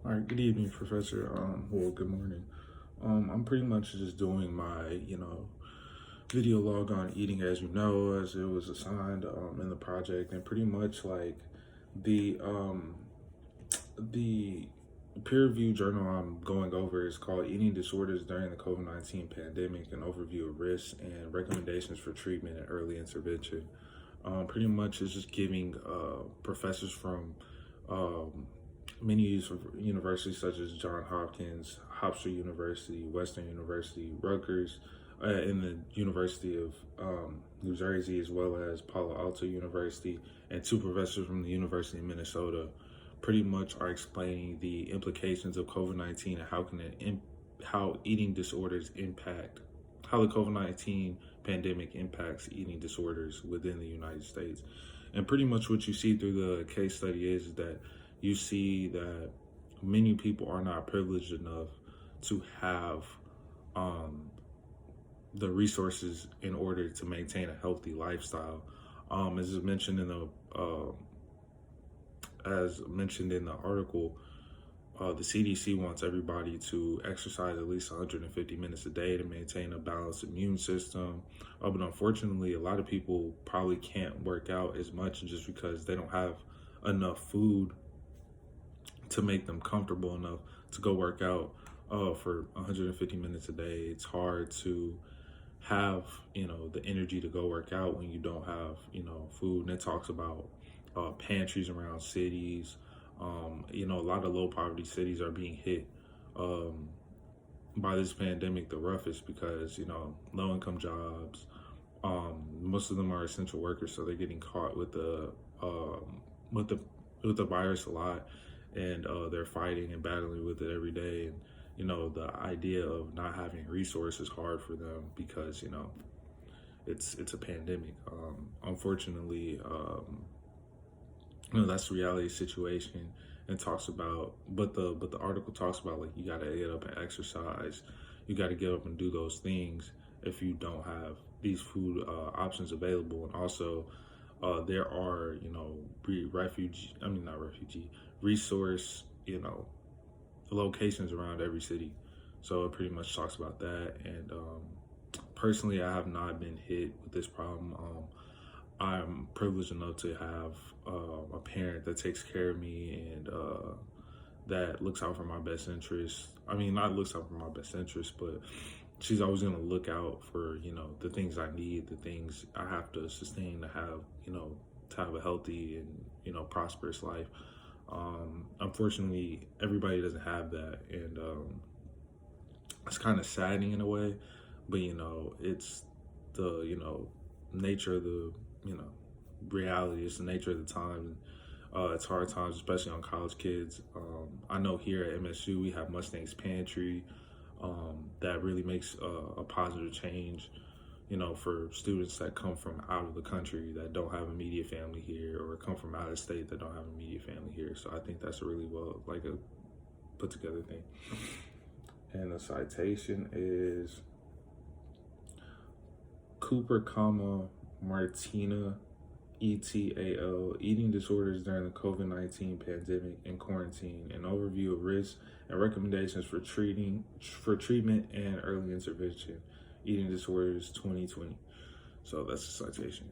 All right, good evening, Professor. Well, good morning. I'm pretty much just doing my, video log on eating as you know, as it was assigned in the project, and pretty much like the the peer-reviewed journal I'm going over is called "Eating Disorders During the COVID-19 Pandemic: An Overview of Risks and Recommendations for Treatment and Early Intervention." Pretty much is just giving professors from um, many universities such as Johns Hopkins, Hofstra University, Western University, Rutgers, and the University of New Jersey, as well as Palo Alto University, and two professors from the University of Minnesota, pretty much are explaining the implications of COVID-19 and how eating disorders impact, how the COVID-19 pandemic impacts eating disorders within the United States. And pretty much what you see through the case study is that you see that many people are not privileged enough to have um, the resources in order to maintain a healthy lifestyle. As mentioned in the as mentioned in the article, the CDC wants everybody to exercise at least 150 minutes a day to maintain a balanced immune system. But unfortunately, a lot of people probably can't work out as much just because they don't have enough food to make them comfortable enough to go work out for 150 minutes a day. It's hard to have, the energy to go work out when you don't have, food. And it talks about pantries around cities. A lot of low poverty cities are being hit um, by this pandemic the roughest because, low income jobs, most of them are essential workers, so they're getting caught with with the with the virus a lot, and they're fighting and battling with it every day. And the idea of not having resources is hard for them because it's a pandemic. Unfortunately, that's the reality situation. And talks about, but the article talks about, like, you got to get up and exercise, you got to get up and do those things if you don't have these food options available. And also there are not refugee resource locations around every city. So it pretty much talks about that. And personally, I have not been hit with this problem. I'm privileged enough to have a parent that takes care of me and that looks out for my best interest. I mean, not looks out for my best interest, but she's always going to look out for, the things I need, the things I have to sustain to have, to have a healthy and, prosperous life. Unfortunately, everybody doesn't have that. And it's kind of saddening in a way, but, it's the, nature of the, reality. It's the nature of the time. It's hard times, especially on college kids. I know here at MSU, we have Mustangs Pantry that really makes a positive change, for students that come from out of the country that don't have immediate family here, or come from out of state that don't have immediate family here. So I think that's a really a put together thing. And the citation is Cooper, Martina, ETAL, Eating Disorders During the COVID-19 Pandemic and Quarantine, an overview of risks and recommendations for treatment and early intervention, Eating Disorders 2020. So that's the citation.